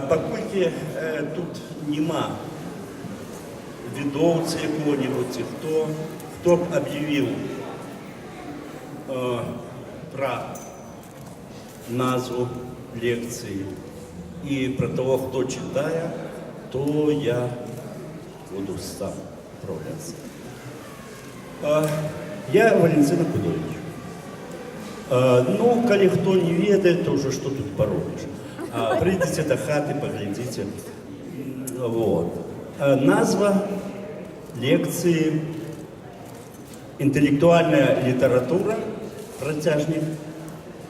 Паколькі тут нема відоўцы якого-нибудь, хто б аб'явіў пра назву лекцыі і пра того, хто читае, то я буду сам управляться. Я Валентин Акудович. Ну, коли кто не ведает, то уже что тут поробишь. Придите до хаты, поглядите. Вот. Назва лекции «Интеллектуальная литература», протяжник,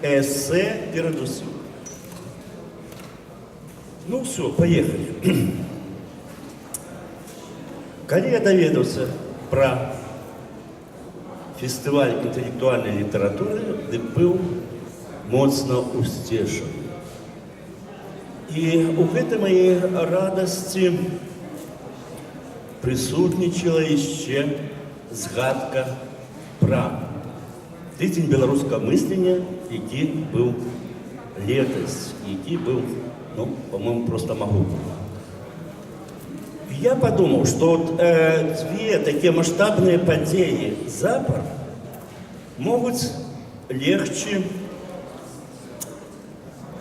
эссе передусім. Ну все, поехали. Коли я доведался про фестиваль интеллектуальной литературы, ты был моцно усцешен. І у гэтай моей радости присутнічала еще згадка про тыдзень беларускага мыслення, які был летась, які был, ну, по-моему, просто могутный. Я подумал, что вот, две такие масштабные подеи запар могут легче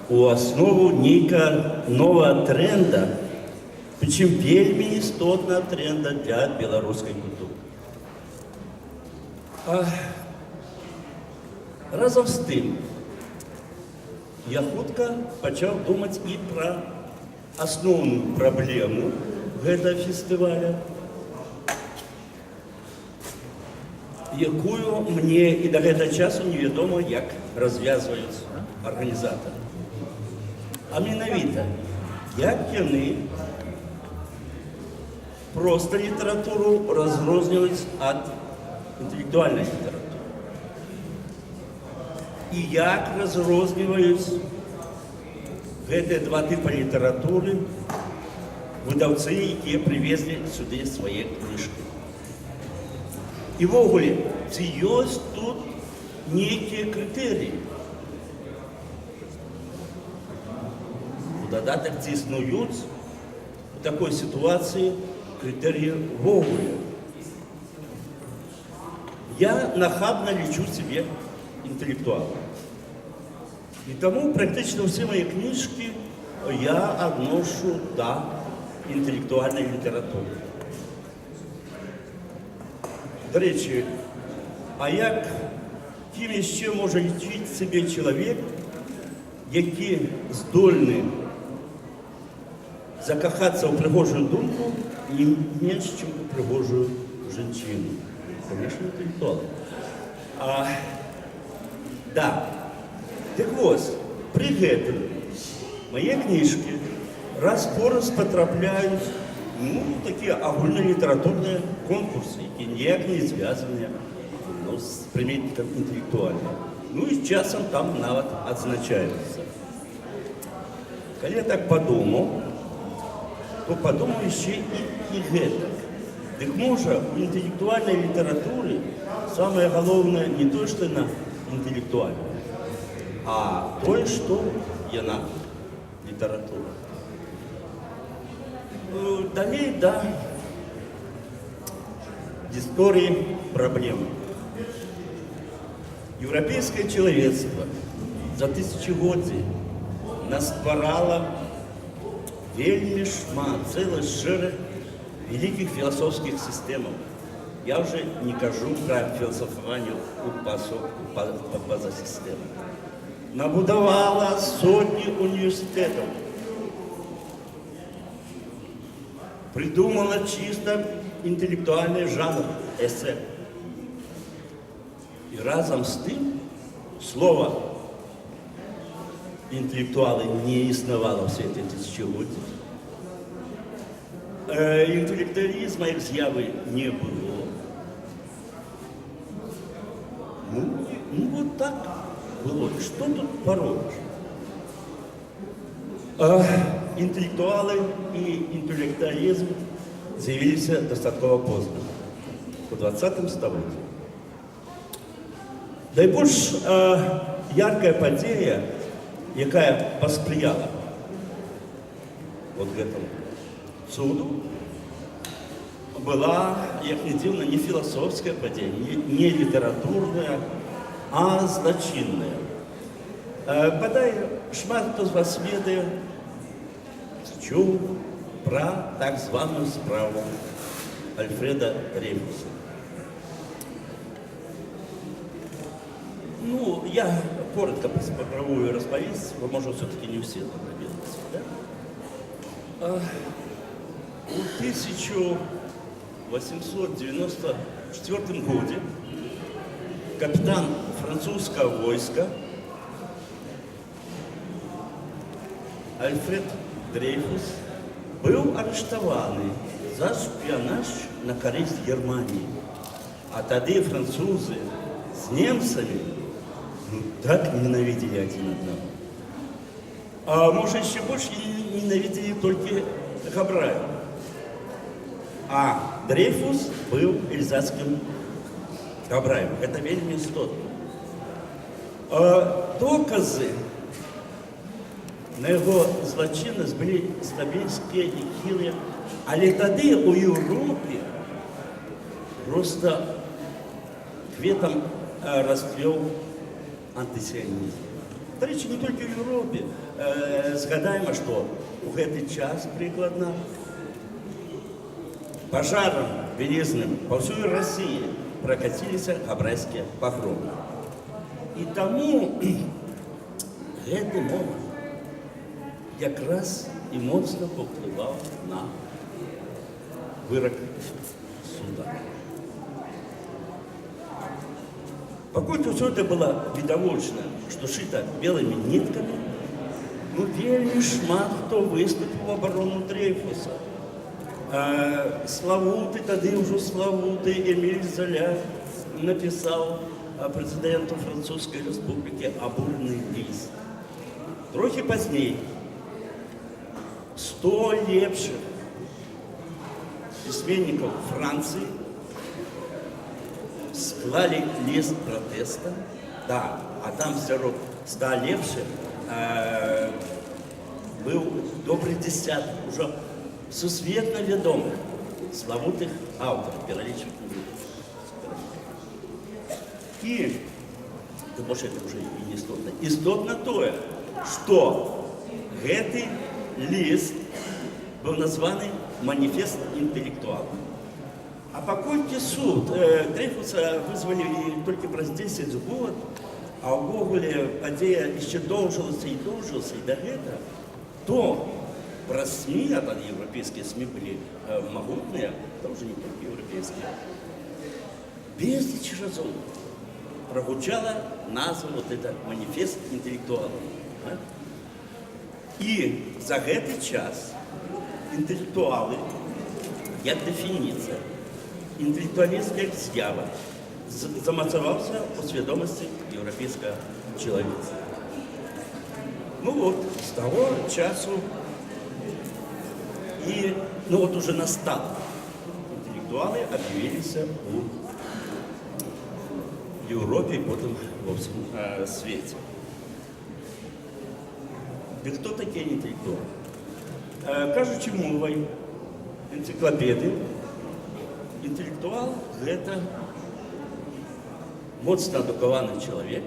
у основу нейкага нового тренда, причем вельмі істотного тренда для белорусской культуры. Разом з тым, я хутка пачаў думаць і пра асноўную праблему гэтага фестываля, якую мне і да гэтага часу невядома, як развязваюць арганізатары. А менавіта, як яны просто літаратуру разрозніваюць ад інтэлектуальнай літаратуры. І як разрозніваюць гэтыя два тыпа літаратуры выдаўцы, якія прывезлі сюды свае кніжкі. І ввогуле, ці ёсць тут нейкія крытэрыі? У дадатак, ці існуюць у такой сітуацыі крытэрыі ввогуле? Я нахабна лічу себе интеллектуалом. И тому практически все мои книжки я отношу до интеллектуальной литературы. До речі, а як ким ще може лічити себе чоловік, який здольний закохатися в пригожую думку не менш, ніж у пригожую жінчину? Конечно, интеллектуал. Да. Так вот, при гэтым мои книжки раз-пораз потрапляют, ну, такие агульнолитературные конкурсы, які ніяк не звязаны, ну, с приметником интеллектуальным. Ну и с часом там нават отзначаются. Когда я так подумал, то подумал еще и гэтак. Так можа, в интеллектуальной литературе самое главное не то, что она интеллектуальная, а то, что яна литература. Далее, да, истории проблемы. Европейское человечество за тысячегодие настварало вельмі шмат, цэлы шэраг великих философских систем. Я уже не кажу про философование у базосистем. Набудовала сотни университетов. Придумала чисто интеллектуальный жанр эссе. И разом с тем слово интеллектуалы не иснавало все эти тысячелетия. Интеллектуализма их з'яви не было. Ну вот так было. Что тут поробишь? Интеллектуалы и интеллектуализм з'явились достаточно поздно, у 20 столетии. Найбольш яркая подія, якая паспрыяла вот гэтаму цуду была, як не дзіўна, не філасофская падзея, не літаратурная, а злачынная. Бадай, шмат хто з вас ведае, чуў пра так званую справу Альфреда Дрейфуса. Ну, я коротко попробую распавесці, бо, можа, все-таки не все там ведаеце, да? У 1894 году капитан французского войска Альфред Дрейфус был арестован за шпионаж на користь Германии. А тогда французы с немцами так ненавидели один одного. А может, еще больше ненавидели только Габраева. А Дрейфус был эльзасским Габраевым. Это вельми істотно. Доказы на его злочинность были слабенькие и хилые. Але тады у Европе просто кветом расцвел антисионизм. До речі, не только в Европе. Згадаем, что в этот час прикладно пожаром велизным по всей России прокатились габрайские погромы. И тому этот момент якраз и моцно повпливал на вырок суда. Поколькі все это было видовочно, что шито белыми нитками, ну, вельмі шмат хто выступил в оборону Дрейфуса. Славуты, тады уже славуты Эмиль Золя написал президенту Французской Республики обурный лист. Трохи позднее 100 лепших письменников Франции склали лист протеста, да, а там сярод 100 лепших был добрый десяток уже сусветно вядомых славутых авторов, пералічных не буду. И, да, может, это уже и не істотно. Істотно тое, что гэты лист был названы «Манифест интеллектуала». А поколькі суд Дрейфуса вызвали только праз 10 год, а ўвогуле падзея яшчэ доўжылася і доўжылася і да гэта, то праз СМИ, а тогда европейские СМИ были могутные, там уже не только европейские, безліч разов прогучала назва вот это «Манифест интеллектуала». И за этот час интеллектуалы, як дефиниция, интеллектуалистская з'ява замацаваўся у свядомасці европейского человека. Ну вот, с того часу и, ну вот уже настал, интеллектуалы объявились у Европе и потом во всем свете. Да кто такие интеллектуалы? Кажучи мовой энциклопедии, интеллектуал – это моцна адукаваны чалавек,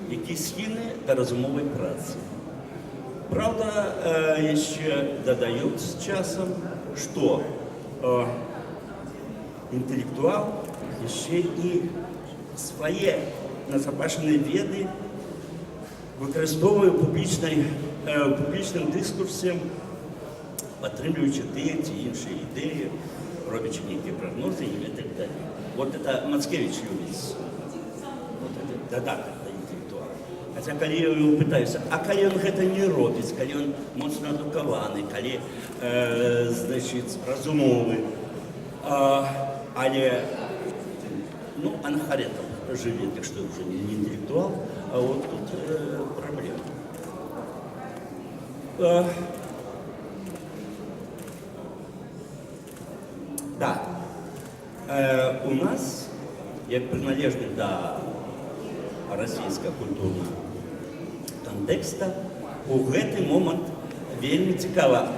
які схільны да разумовай працы. Правда, яшчэ дадаюць з часам, што інтэлектуал яшчэ і свае назапашаныя веды выкарыстоўвае ў публічным дыскурсе, падтрымліваючы тыя ці іншыя ідэі, робячы нейкія прагнозы і так далее. Вот это Мацкевич любіць, вот это дадатак да інтэлектуала. Хаця калі я его пытаюся, а калі он гэта не робіць, калі он моцна адукаваны, калі, значит, разумовы, але, ну, анахаретом жыве, так что уже не интеллектуал, а вот тут проблема. Да, у нас, як приналежны да расійскага культурнага кантэкста, у гэты момант вельмі цікава,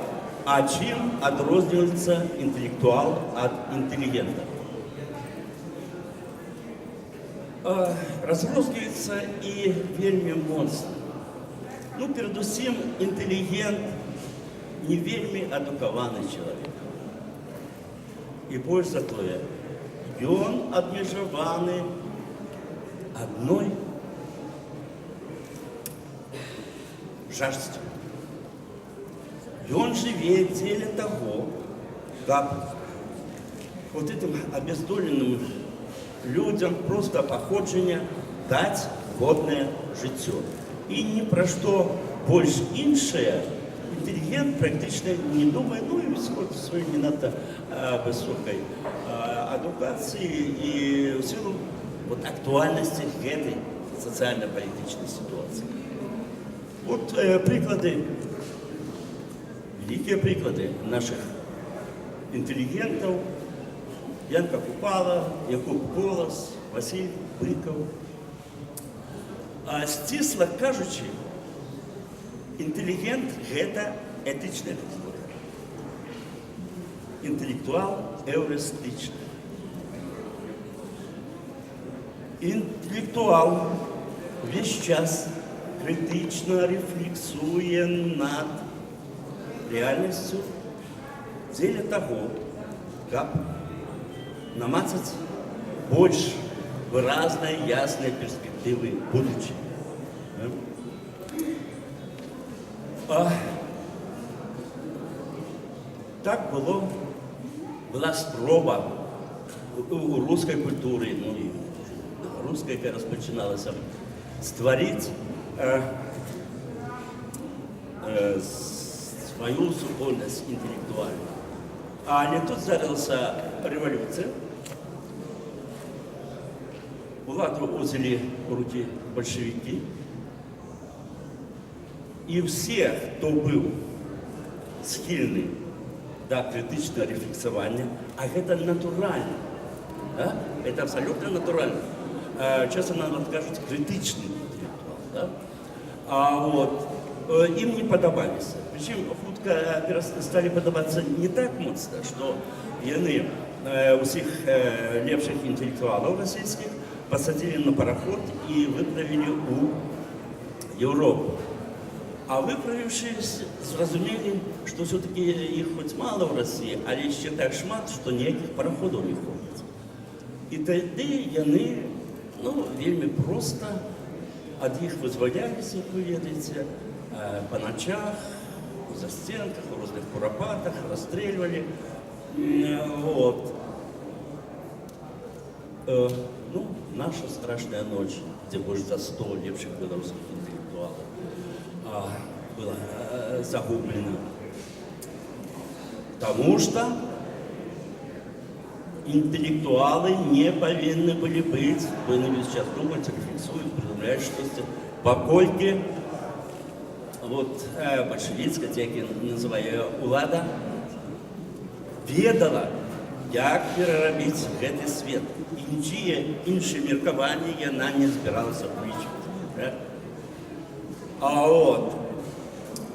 а чым адрозніваецца інтэлектуал ад інтэлігента? Разрозніваецца і вельмі моцна. Ну, перадусім, інтэлігент не вельмі адукаваны чалавек. І больш за тое, ён абмежаваны адной жадасцю. Ён жыве дзеля таго, каб вот этим обездоленным людям просто походжання даць годнае жыццё. І ні пра што больш іншае інтэлігент практычна не думае, ну і ў сваёй не надта высокай адукацыі і ў сілу вот актуальнасці гэтай сацыяльна-палітычнай сітуацыі. Вот прыклады, великие прыклады наших интеллигентов: Янка Купала, Якуб Колас, Василь Быков. А сцісла кажучи, интеллигент – это этичная культура. Интеллектуал – эвристичный. Интеллектуал весь час критично рефлексуе над реальностью дзеля того, как намацать больше выразной, ясной перспективы будущего. Так была спроба у русской культуры, ну и русская, яка розпочиналася, створить свою супольность интеллектуальную. Але тут здарилася революция. Владу узяли в руки большевики. И все, кто был схильный до критичного рефлексования, а это натурально, да? Это абсолютно натурально. Часто нам кажуть критичный интеллектуал, да? Им не подобались. Причем хутка стали подобаться не так моцна, что яны усіх лепших интеллектуалов российских посадили на пароход и выправили у Европу. А выправившись, зразумели, что все-таки их хоть мало в России, а еще так шмат, что никаких пароходов не ходит. И тогда яны, вельми просто от них вызволялись, как вы ведаете, по ночах, в застенках, в разных куропатах, расстреливали. Наша страшная ночь, где больше за 100 лепших белорусских интеллектуалов была загублена. Потому что интеллектуалы не повинны были быть, вы сейчас думаете, рефлексуют, придумляют что-то, покольки большевицкая, як называю, улада, ведала, як переробить гэты свет. І нічие іншие меркаванні яна не збиралася включити.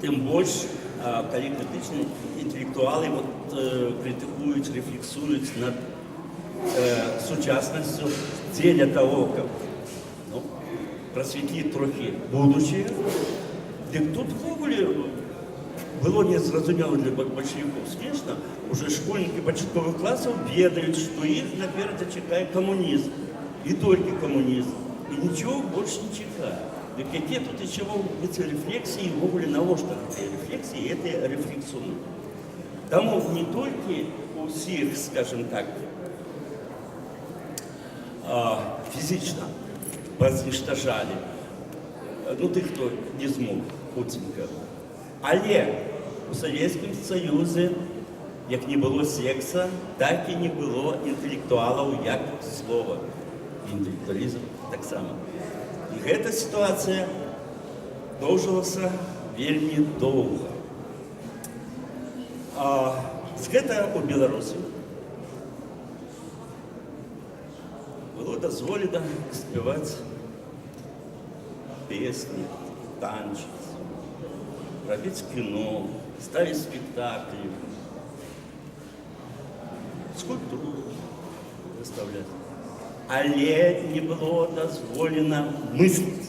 Тим больше, коли критичні інтелектуали критикують, рефлексують над сучасністю дзеля того, как просветлить трохи будущее. Дык тут ввогуле было незразумело для большевиков. Смешно, уже школьники початковых классов ведают, что их наперед чекает коммунизм. И только коммунизм. И ничего больше не чекает. Да какие тут еще могут быть рефлексии, ввогуле на что эти рефлексии, это рефлексуют. Тому не только у всех, скажем так, физично возничтожали, тих, хто не змог, Путінка. Але у Совєтському Союзі, як не було секса, так і не було інтелектуалів як слова. Інтелектуалізм так само. І ця ситуація доўжылася вельмі доўга. З гэтага у Беларусі было дазволена спяваць песні, танчыць, робити кіно, ставити спектаклі, скульптуру виставляти. Але не було дозволено мислити.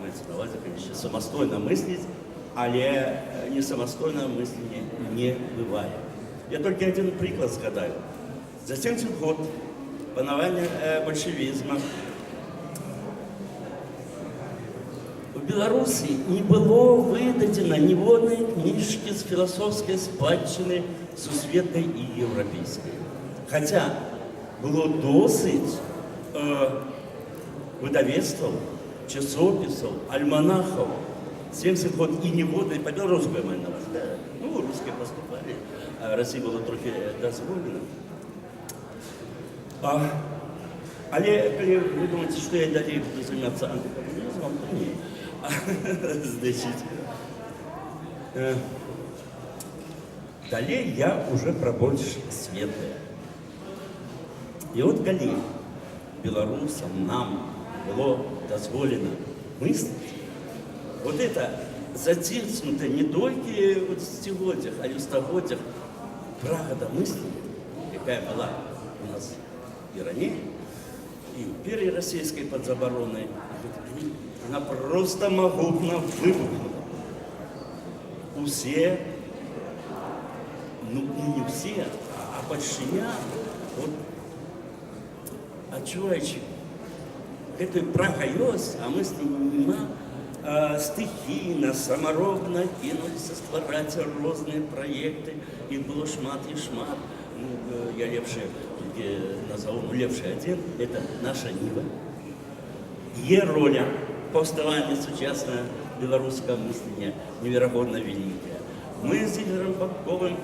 Мається на увазі, конечно, самостійно мислити, але не самостійного мислення не буває. Я тільки один приклад згадаю. За 70 років панування большевизму в Білорусі не було видадено ні одної книжки з філософської спадщини сусвітньої і європейської. Хоча було досить видавецтв, часописів, альманахів, 70 років і не було, і по-білоруськи я маю на вас, да? Ну, русські поступали, а Росії було трохи дозволено. Але коли ви думаєте, що я далі буду займатися антикомунізмом, то ні. Значить, далі я вже про більш світле. І от коли білорусам нам було дозволено мислити, вот это затиснуто не только вот в столетиях, а и в столетиях правда мысли, какая была у нас и ранее, и в первой российской подзабороной, она просто могутно выбухнула. Все, ну не все, а большие, вот, отчуваючи этой прогайос, а мы с ним стихійно, саморобно кинулися створати різні проєкти. Їх було шмат і шмат. Ну, я лепше назову, ну, лепше один, це наша Ніва. Є роля повставання сучасного білоруського мислення невероятно велика. Ми з Ігорем Бабковим,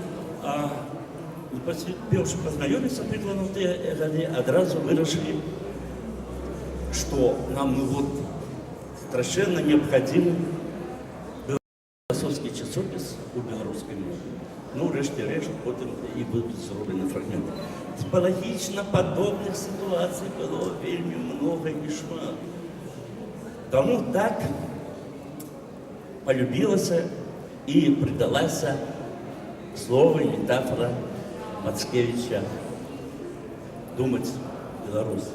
перші познайомилися прикладно в ті роки, одразу вирішили, що нам вот страшенно необходим філософський часопис у білоруській мові. Ну, решті-решт, потім і будуть зроблені фрагменти. Типологічно подобних ситуацій було вельми много і шмат. Тому так полюбилося і придалася слово і метафора Мацкевича «Думать Беларусь».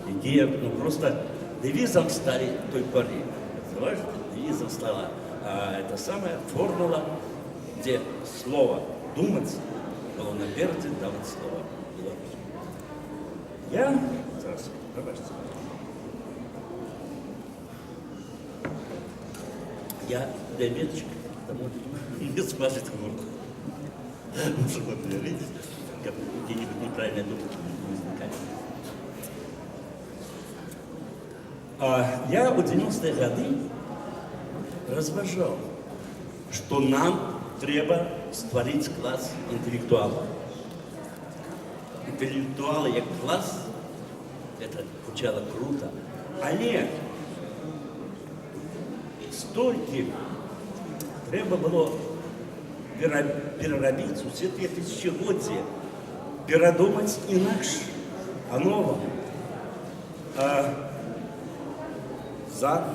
Идея, ну, просто девизом стали той поры. Понимаете, девизом стала это самая формула, где слово «думать» было напереди давать слово «Беларусь». Я зараз, пробачте. Я диабетчик, тому не смажет горку. Чтобы вы видите, как где-нибудь неправильная думка возникает. Я у 90-е годы разважал, что нам треба створить класс интеллектуалов. Интеллектуалы как класс, это звучало круто, але столько треба было переробить все те тысячелетия, передумать инакше, о новом. За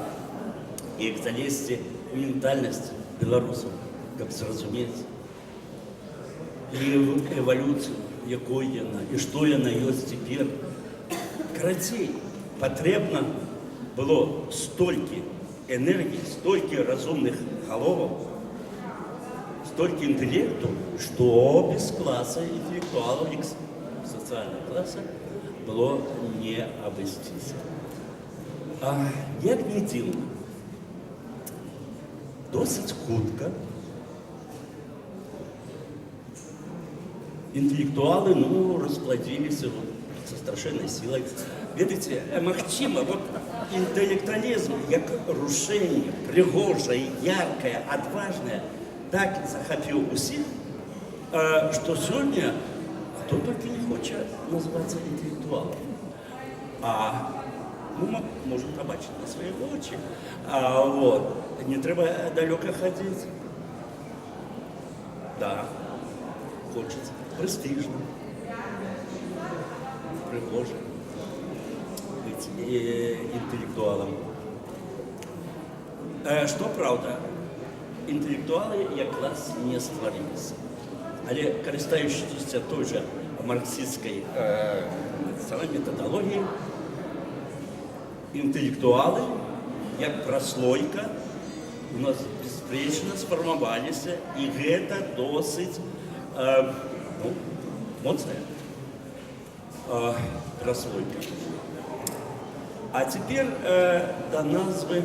і залізти в ментальність білорусів, як зрозуміти, і в еволюцію, якою вона, і що вона є тепер. Короче, потрібно було стільки енергії, стільки розумних головок, стільки інтелекту, що без класу інтелектуалів, соціального класу, було не обойтись. Як не дивно, досить хутко інтелектуали, ну, розплодилися со страшенною силою. Видите, магчимо, вот інтелектуалізм, як рушення, пригоже, ярке, отважне, так захопив усіх, що сьогодні хто тільки не хоче називатися інтелектуалом. Ну, можем побачити на свої очі. Вот. Не треба далеко ходити. Да, хочеться. Престижно. Пригоже. Бути інтелектуалом. Што праўда, інтэлектуалы як клас не стварыліся. Але карыстаючыся той жа марксісцкай самай метадалогіяй, інтэлектуалы, як праслойка, у нас беспрэчна сфармаваліся, і гэта досыць моцная праслойка. А цяпер да назвы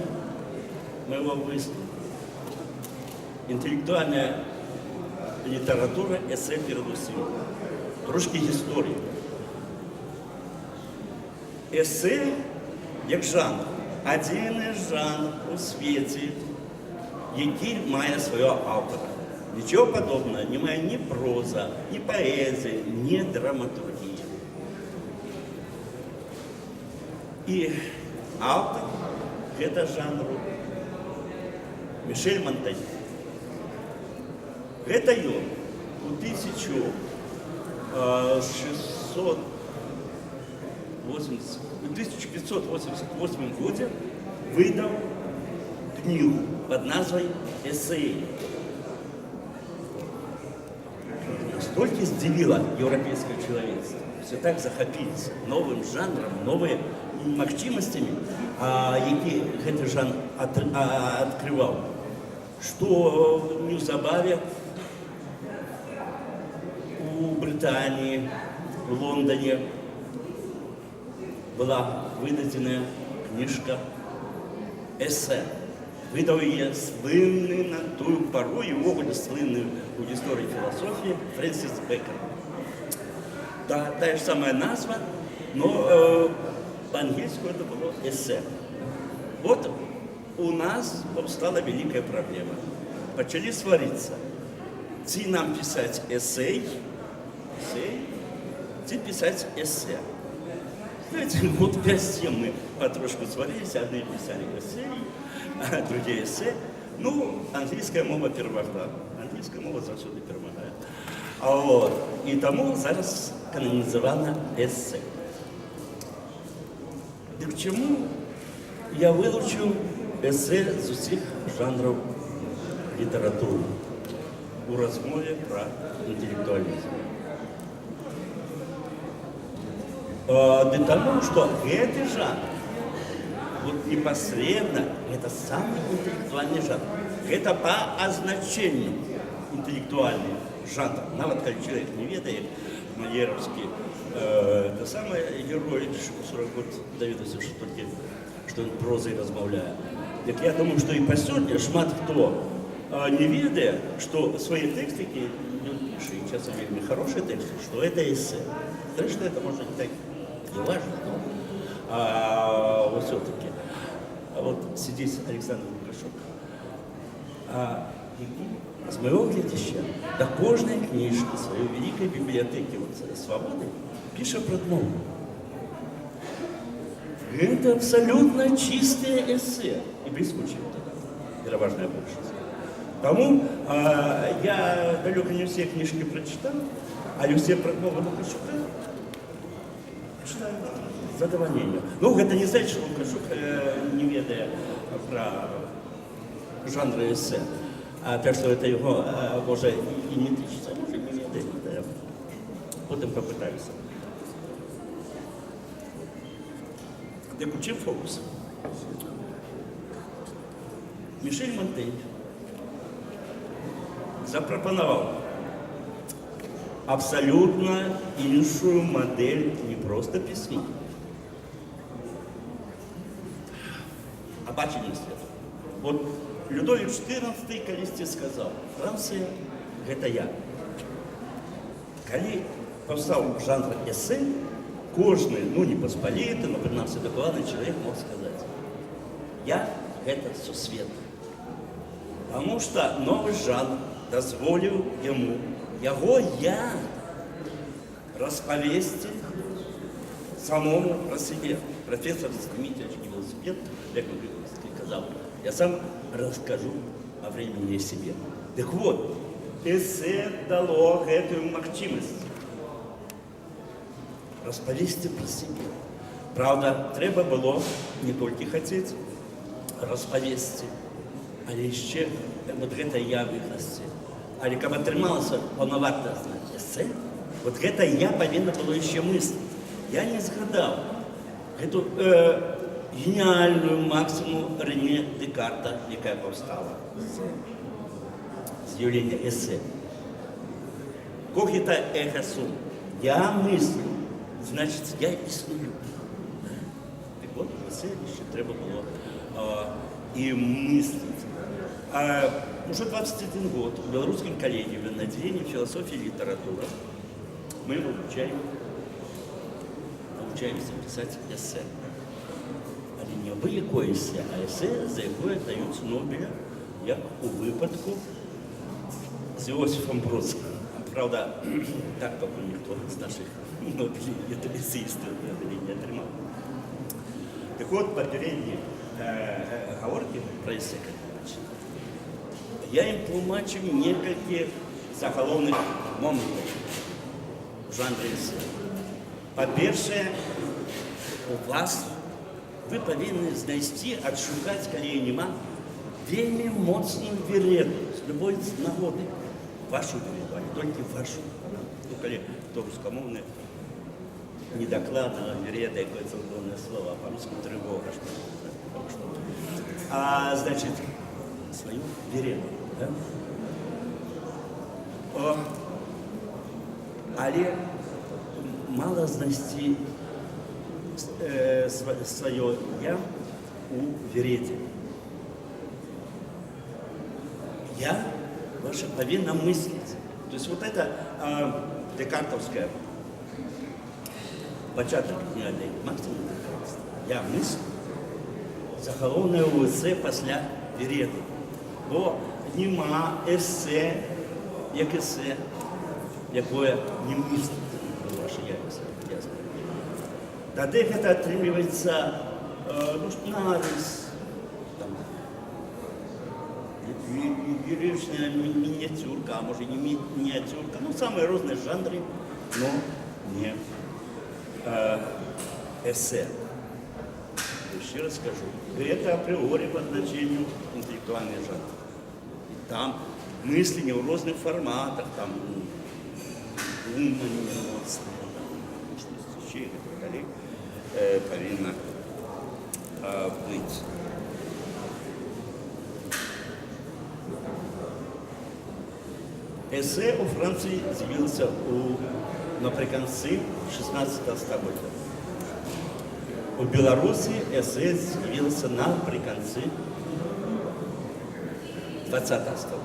моего выступа. Інтэлектуальная літаратура, эсэ перадусім. Трошкі гісторыі. Эсэ як жанр. Адзіны жанр у свеце, які мае свайго аўтара. Нічого падобнага не мае ні проза, ні паэзія, ні драматургія. І аўтар гэта жанру Мішель Монтень. Гэта ён у 1588 годзе выдаў книгу под назвой «Эссеи». Настолько здивило европейское человечество, все так захопились новым жанром, новыми магчимостями, які гэты жанр открывал, что неўзабаве у Британии, в Лондоне была выдадзеная книжка «Эссе». Выдаў яе слынны на тую пару і ўвогуле слынны у гісторыі філасофіі Фрэнсіс Бэкон. Тая ж самая назва, но по-английски это было «эссе». Вот у нас повстала великая проблема. Почали свариться. Ці нам писать эссей, ці писать эссе. Знаете, вот 5-7 мы потрошку сварились, одни писали эссей, а другие эссе. Ну, англійська мова перемогла. Англійська мова завжди перемагає. І тому зараз канонізовано эссе. Так чому я вилучив эссе з усіх жанрів літератури у розмові про інтелектуалізм? Для того, что этот жанр, вот непосредственно, это самый интеллектуальный жанр. Это по означению интеллектуальный жанр. Нават когда человек не ведает, Малеровский, это самый герой, 40 год доведался, что он прозой размовляет. Так я думаю, что и по сегодня шмат кто не ведает, что свои текстики, и часто вельми хорошие тексты, что это эссе. Конечно, это может быть так не важно, но все-таки. Вот сидит Александр Лукашук. С моего глядища до кожной книжки своей великой библиотеки свободы пишет предмову. Это абсолютно чистое эссе. И блескучее тогда. Переважная большинство. Тому я далеко не все книжки прочитал, а не все предмовы Лукашука читаю с задоволением. Ну, это не значит, что Лукашук не ведая про жанры эссе. Так что это его, може, и не тычется, а може, не ведает. Потом попытаюсь. Так у чим фокус? Мішель Монтень запропонував абсолютно іншую модель не просто пісні, а бачення свету. Вот Людовік XIV калісьці сказаў: Францыя – гэта я. Калі паўстаў жанр эссе, кожны, ну не паспаліты, но прынамсі дакладны чалавек мог сказаць: я – гэта сусвет. Таму што новы жанр дазволіў яму яго я распавесці самому пра сябе. Профессор Дмитриевич велосипед, як казаў, я сам расскажу о времени о себе. Так вот, эссе дало гэтую магчымасць распавесці пра сябе. Правда, трэба было не толькі хацець распавесці, Але яшчэ вот гэта я выкласці. Але каб атрымалася паўнавартае эсэ, вот гэта я павінна было яшчэ мысліць. Я не згадаў эту гениальную максимум Рене Декарта, якая паўстала з'яўлення эсэ. Когіта эхо сум. Я мыслю, значит, я існую. Так вот, эсэ яшчэ трэба было и мыслить. Уже 21 год в Белорусском коллегиуме на отделении философии и литературы мы научаемся писать эссе. Але не абы якое эссе, а эссе, за якое даюць Нобеля, як у выпадку з Иосифом Бродским. Правда, так пакуль ніхто з наших эсеістаў не атрымаў. Так вот, папярэднія гаворкі пра эссе, я им тлумачу некалькі загалоўных моментаў у жанре эссе. Па-першае, вы павінны знайсці, адшукаць, калі няма, вельмі моцную вереду з любой нагоды. Вашу вереду, а не толькі вашу. Ну, калі хто рускамоўны, недакладна, вереда, якое цудоўнае слово, а по-руску трывога. Значит, свою вереду. Да? Але мало знайсці свое «я» у вереде. «Я» ваше повинно мыслить. То есть вот это декартовское початок гениальный максимум. «Я мыслю» загалоўнае ў эсэ пасля вереды. Бо нема эсэ, як эсэ, якое не мысліць. Ваше «я» ясно. Тады гэта атрымліваецца нарыс, лиричная миниатюрка, а может не миниатюрка, ну самые разные жанры, но не эссе. Еще раз скажу, это априори по значению интеллектуальный жанр. И там мысление в разных форматах, там думание, эмоции, что повинно быть. Эссе у Франции з'явился наприкінці 16 століття. У Білорусі эссе з'явился наприкінці 20 століття.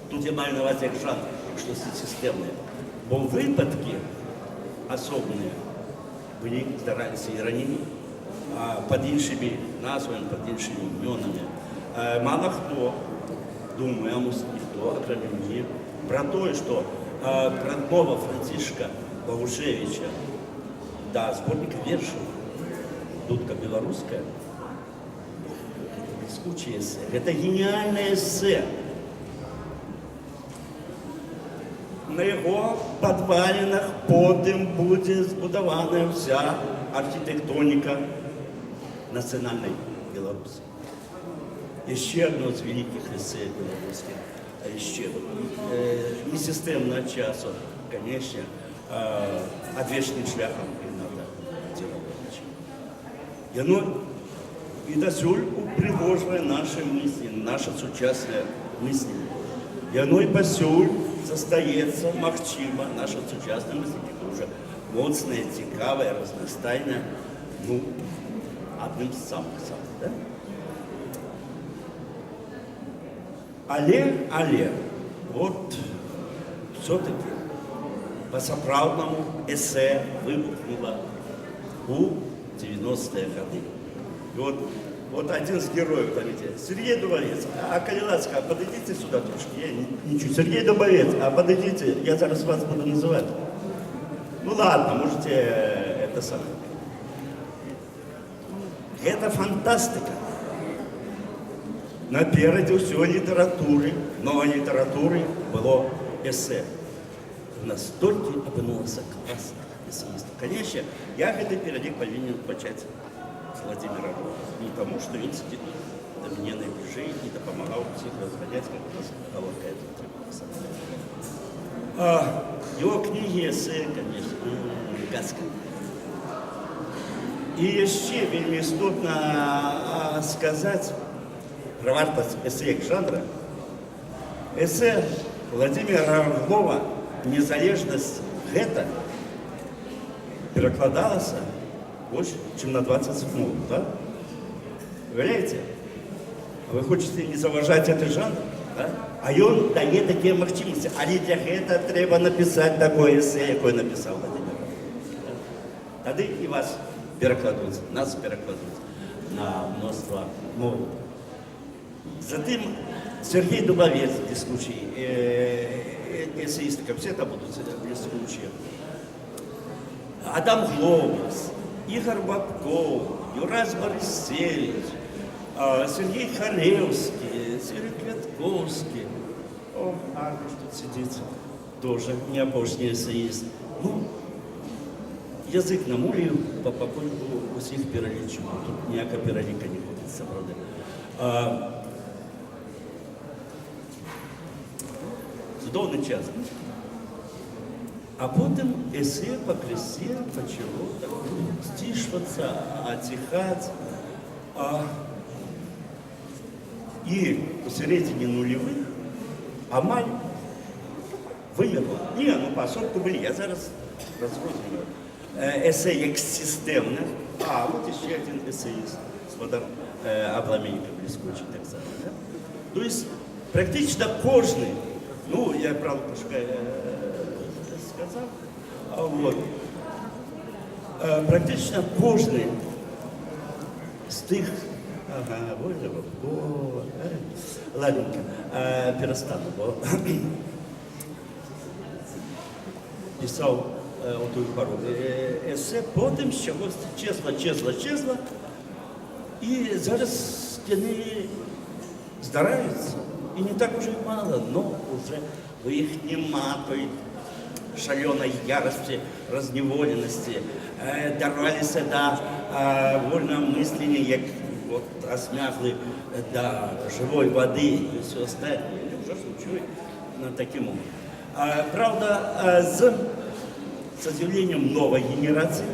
Тут я маю на увазі як жанр, що системне. Бо випадки особные были, старались иронии, под іншими назвами, под іншими именами. Мало кто думаю, ніхто, окрім мене, про те, що промова Францишка Богушевича до сборника вершей «Дудка белорусская» это блескучее эссе, это гениальное эссе. На его подвалинах потом будет збудована вся архитектоника национальной Беларуси. Еще одно из великих эссе белорусских, а еще несистемно часу, конечно, отвечным шляхом Игната Тимофеевича. И оно и досюль упригоживает наши мысли, наше сучасное мысление. И оно и посюль застається, махчима, наша сучасна мислення, дуже моцна, цікава, разностайна, ну, одним з самих, да? Але, от, все-таки, по-сапраўднаму эссе выбухнуло у 90-е годы. И вот один из героев, говорите, Сергей Дубовец, а Калилацкая, подойдите сюда трошки, я ничего, Сергей Дубовец, а подойдите, я зараз вас буду называть. Ну ладно, можете это самое. Это фантастика. Напереди всей литературы, новой литературы было эссе. Настолько опынулся класс эссеистов. Конечно, я этот периодик повинен почать с Владимира. Не тому, что он сидит мне найближэй і дапамагаў усіх разганяць, как у нас гаворка это атрымалася. Его книги, эссе, конечно, казка. І яшчэ вельмі істотна сказаць пра вартасць эссе як жанра. Эссе Владимира Орлова «Незалежнасць гэта» перакладалася больше, чем на 20 мов, да? Уявляете? Вы хотите не заважать этот жанр, да? А он дает такие махчимости. А для этого треба написать такое эссе, якое написал Владимир. Тогда и вас перекладут, нас перекладут на множество мов. Затем Сергей Дубовец, блескучий эссеист, как все это будут блескучие. Адам Глобус, Игорь Бабков, Юрас Борисевич, Сергей Халевский, Сергей Квятковский. О, Армиш тут сидит, тоже необычный эссеист. Ну, язык намолю, по покольку усіх перелічу. Тут ніяка переліка не ходиться, правда. Цудовний час. А потім есе по кресі почало стишуватися, отихати. І у середині нульових амаль вимерло. Ні, ну посадку були, я зараз розрознюю. Есе як системне, а от ще один есеїст, Свадар Абламенко, блискучий так само. Да? Тобто практично кожний, ну я правда трошки сказав, вот, практично кожний з тих, ладненько, перестану, бо писав у ту пару есе, потім з чогось чесло, і зараз стіни здараються, і не так уже й мало, но уже в їх нема той шаленой ярости, разневоленности, дорвалися до вольного мисления, як вот осмягли до живой воды и все остальное. Я уже случаю на таким образом. Правда, с удивлением новой генерации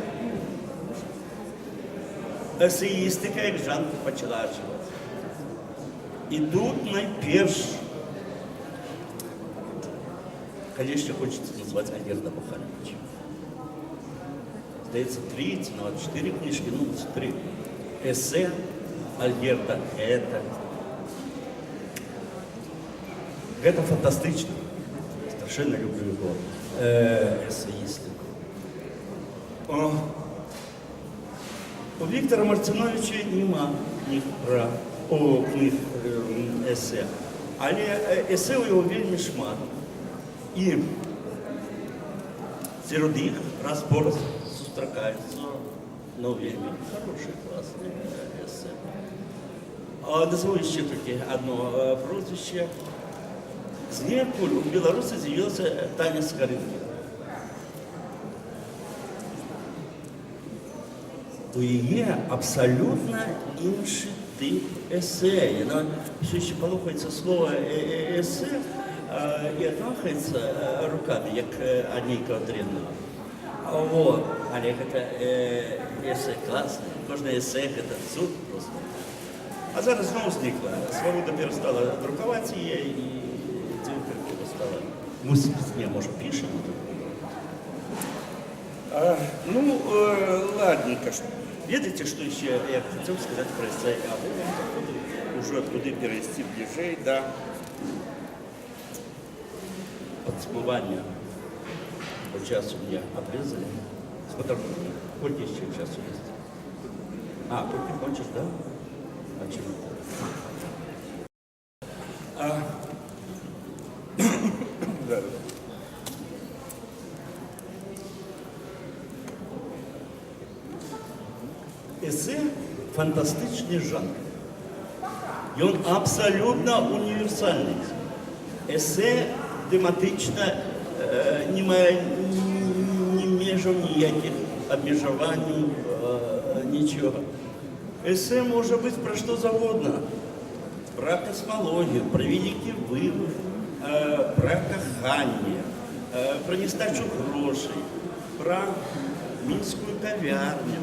эссеїстика як жанр почала оживати. І тут найперш, конечно, хочется назвать Альгерда Бухаровича. Здається, 3, 4 книжки, ну, 3. Эссе Альгерда это. Это фантастично. Страшенно люблю его эссеистику. У Віктора Марциновича нема книг про книг есе. Але есе у його вельми шмат. І серед їх раз по раз зустрічаються вельми хороші, класні есе. Назву ще таке одно прозвище. Зверху у Білорусі з'явилася Таня Скоринка. У її абсолютно інший тип есе. Вона все ще полухається слово есе і отмахається руками, як одненького древнього. Вот, але це есе класне, кожне есе це суд просто. А зараз знову зникла. Свобода перестала друкувати її і дівка стала мусить, не, може пишемо. Ну, ладненько. Ведаете, что еще я хотел сказать про эссе? Уже туди перейти ближей, да. Подсмывание. Вот сейчас у меня обрезали. Смотри, сколько еще часу есть? Только хочешь, да? А чего? Да. Эссе – фантастичный жанр. И он абсолютно универсальный. Эссе тематично не межу ніяких обмежувань, нічого. Эссе може бути про що завгодно. про космологію, про великий вибух, про кохання, про нестачу грошей, про мінську кав'ярню,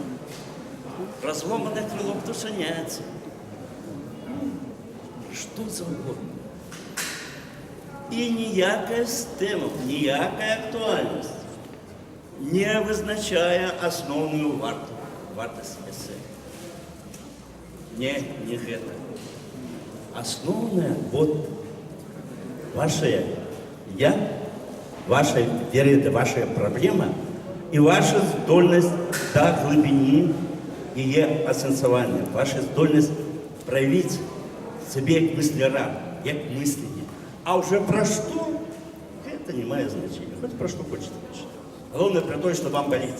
про зломане крило птушеняці. Що завгодно. І ніяка з темок, ніяка актуальність не визначає основну вартість есе. Не гэта. Основное, вот, ваше «я», ваша вера, ваша проблема и ваша здольность до глубины ее асенсования, ваша здольность проявить себе як мысляра, як мысление. А уже про что, это не имеет значения. Хоть про что хочете пишите. Главное про то, что вам болит.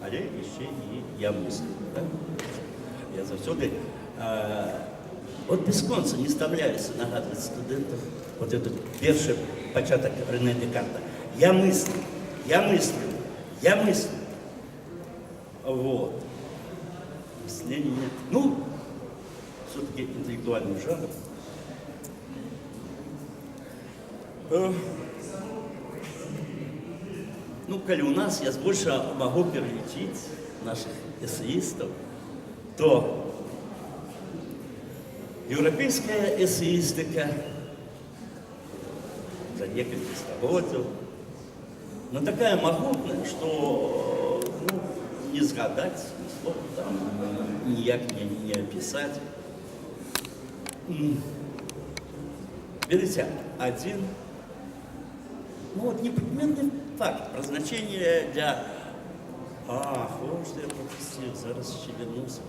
Але еще и я мыслю. Да? Я завсёды от без конца не ставляюся нагадывать студентам вот этот первый початок Рене Декарта. Я мыслю, я мыслю, я мыслю. Вот. Мышления нет. Ну, все-таки интеллектуальный жанр. Ну, коли у нас, я больше могу перелечить наших эссеистов, то европейская эссеистика за несколько столетий, но такая могутная, что не сгадать, ни слова там, ніяк не описать. Видите, один, ну вот непредметный факт про значение для... вот что я пропустил, зараз ще вернуся.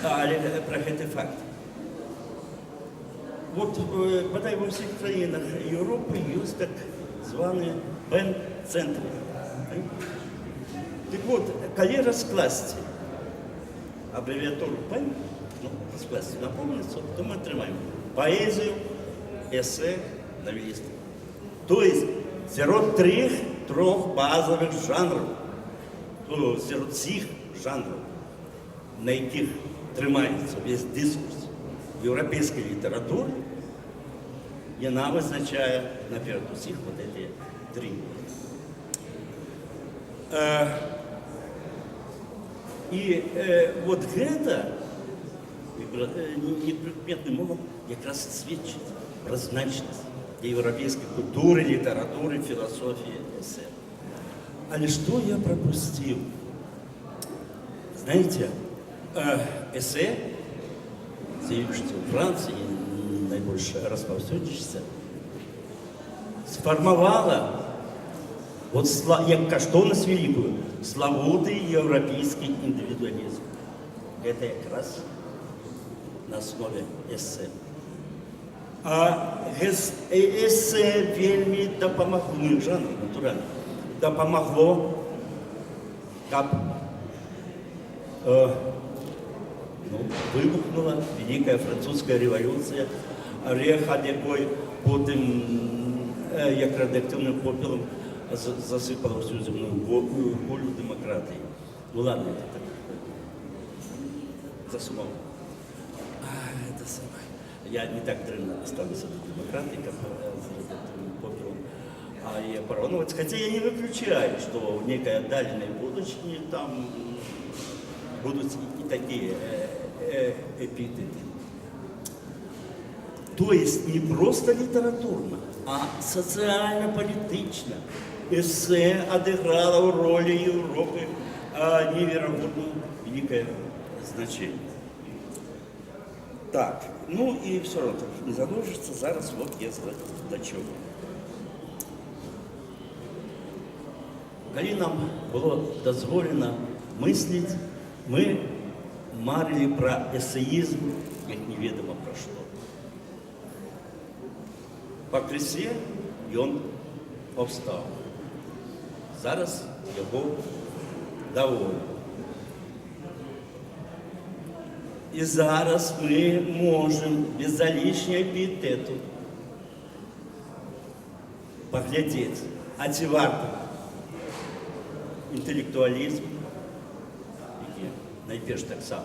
Але про этот факт. Вот, бодай во всех країнах Європи є так звані ПЕН-центри. Так вот, коли розкласти аббревиатуру ПЕН, ну, розкласти на повністю, то ми отримаємо поезію, есе, новелістику. Тобто, серед трьох базових жанрів, серед всіх жанрів, на яких тримається весь дискурс європейської літератури, вона визначає наперед усіх вот эти три. І вот гэта непредметным мовам якраз свідчить про значність для європейської культури, літератури, філософії, есе. Але що я пропустив? Знаете, эссе, заявившееся в Франции, наибольше расповсюдившееся, сформовало, вот як каштовність великую, славутий європейський індивідуалізм. Это якраз на основе эссе. А эссе вельми допомогло, ну, жанр, натурально, допомогло, как вибухнула Великая Французская революция, реха якої потім, як радіоактивним попелом, засипала всю земну волю демократії. Ну ладно, это так. Засумал. Это самое. Я не так древно останусь от демократии, как с радиоактивным попелом. А я порвануть. Хотя я не выключаю, что в некой отдаленной будущее там будут и такие эпитеты. То есть не просто литературно, а социально-политично. Эссе отыграло в роли Европы невероятно великое значение. Так, ну и все равно не задолжится, зараз вот я до чего. Коли нам было дозволено мыслить, мы марили про эссеизм, як неведомо про что. Покрысе, и он повстал. Зараз його доволі. І зараз ми можемо без залишнього епітету поглядіти, а чи варто інтелектуалізм, який найперш так само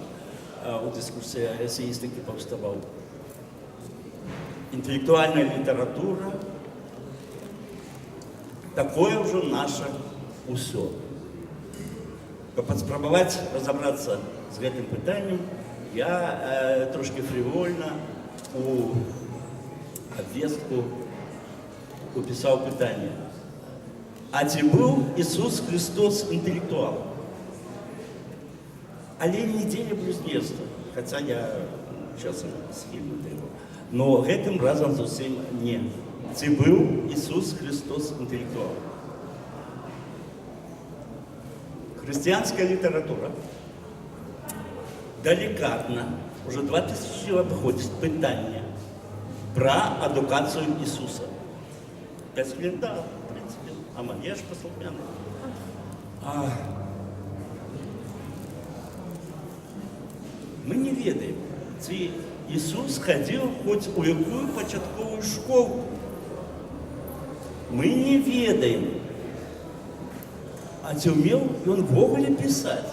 у дискурсии эссеистики повставал. Интеллектуальная литература такое уже наше усё. Каб паспрабаваць разобраться с гэтым пытаннем, я трошки фривольно у обвестку уписал пытание. А ці быў Ісус Христос интеллектуал? Але нідзе не блюзнерства, хотя я часам схільны да яго. Но гэтым разам зусім не. Ці быў Ісус Христос интеллектуал? Христианская литература деликатно уже 2000 обходит пытание про адукацию Иисуса. 5 лет, да, 30 лет. А манеж послухмяный. Мы не ведаем, ці Иисус ходил хоть у якую початковую школу. Мы не ведаем. А ці умел он вовремя писать.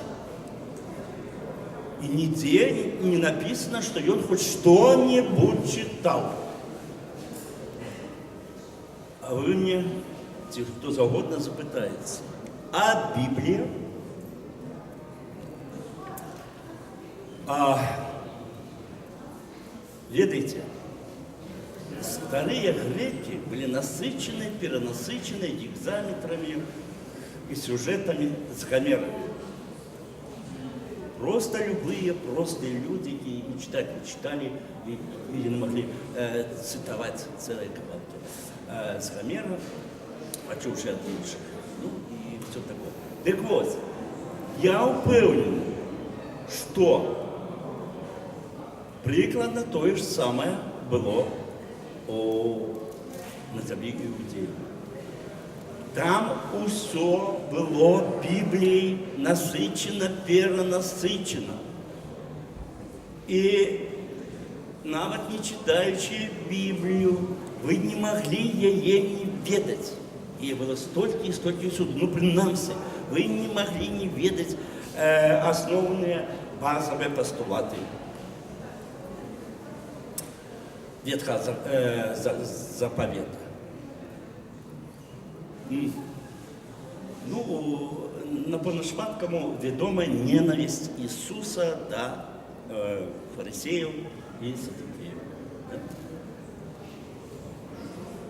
И нигде не написано, что он хоть что-нибудь читал. А вы мне, кто завгодно, запытаете, а Библия? Ведаете, старые греки были насыщены, перенасыщены гекзаметрами и сюжетами с Гомером. Просто любые простые люди и читать не читали, или не могли цитовать целые кавалки с Гомера, почувши от лучших, ну и все такое. Так вот, я уверен, что прикладно то же самое было на земле Иудеи. Там усё было Библией насыщено, перенасыщено. И нават не читаючи Библию, вы не могли ее не ведать. И было столько и столько сюда. Ну, принамсі, вы не могли не ведать основные базовые постулаты Ветхого заповета. Ну, напевно, шмат кому відома ненависть Ісуса до фарисеїв і садукеїв.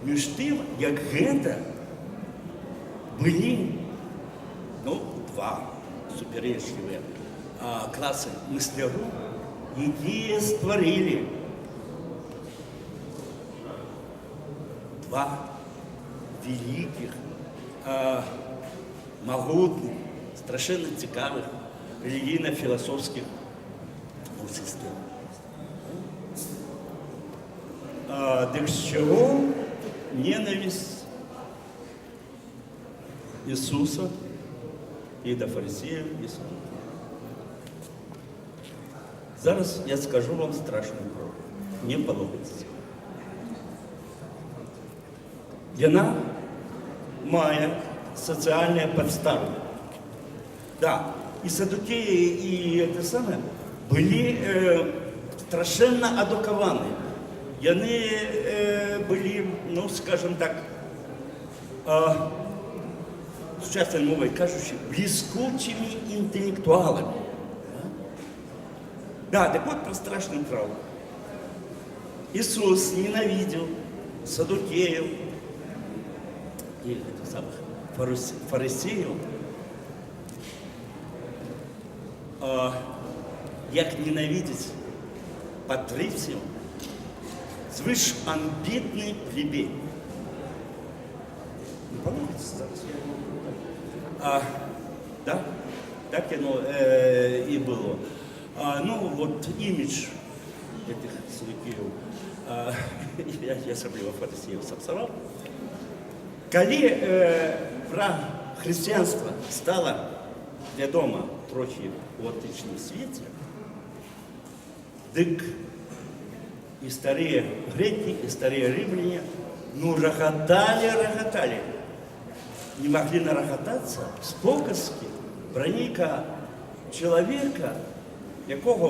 Між тим, як гэта былі, ну, два суперечлівыя класы мысляру, якія стварылі два великих, могутных, страшенно цікавых релігійно-філософських систем. Так з чого ненависть Ісуса і до фарисеїв і садукеїв? Зараз я скажу вам страшну правду. Не половиться. Яна має соціальне підстави. Да, і садукеї, і те саме були страшенно адуковані. Яны були, ну, скажем так, сучасною мовою кажучи, блискучими інтелектуалами. Да, так вот про страшную правду. Иисус ненавидел садукеев и этих самых фарисеев, як ненавидеть патрицию, звыш амбитный плебей. Не подумайте зараз. Да, так оно и было. Ну, вот имидж этих садукеев, я особливо фарисеев сапсавал. Коли про христианство стало вядома трохи у антычным свете, дык и старые греки, и старые римляне, ну, рогатали. Не могли нарогататься с показки про некого человека, якого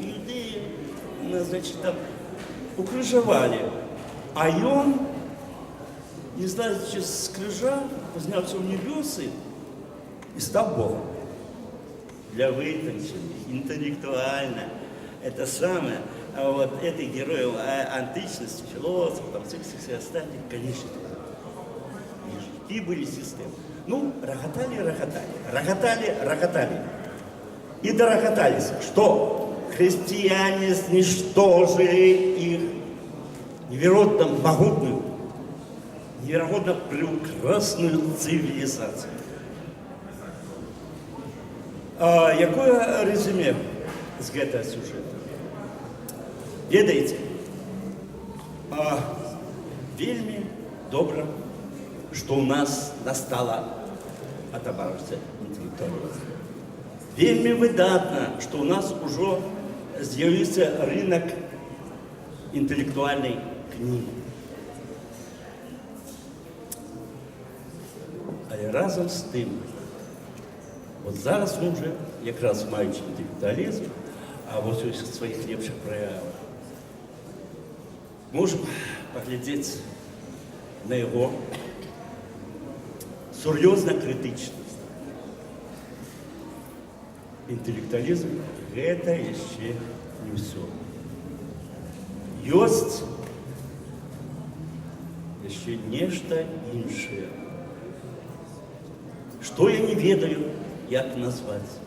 іудеї, значить, там укрижували. А ён, не знаючи з крижа, познявся в небеси і став Богом. Для вытонченных, интеллектуально. Это самое. А вот этих героев античности, философов, там, всех остальных, конечно, и были системы. Ну, роготали. И дороготались, что христиане сничтожили их невероятно могутную, невероятно прекрасную цивилизацию. Якое резюме з гэтага сюжэта? Ведаеце, вельмі добра, што ў нас настала атабарыцца інтэлектуалізм. Вельмі выдатна, што ў нас ужо з'явіўся рынок інтэлектуальнай кнігі. Але разам з тым, вот зараз мы уже, якраз маючи інтэлектуалізм, а вось у сваіх лепшых праявах, можем паглядзець на яго сур'ёзна крытычна. Інтэлектуалізм – гэта яшчэ не ўсё. Ёсць яшчэ нешта іншае, што я не ведаю, як назваць.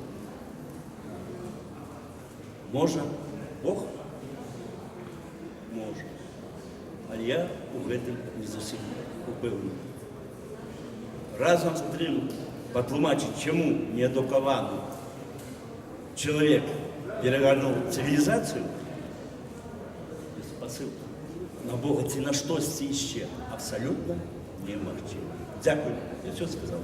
Можа Бог? Можа. Але я у гэтым не зусім упэўнены. Разам з тым патлумачыць, чаму неадукаваны чалавек перагарнуў цывілізацыю, спасылку на Бога ці на штосьці яшчэ абсалютна немагчыма. Дзякуй, я ўсё сказаў.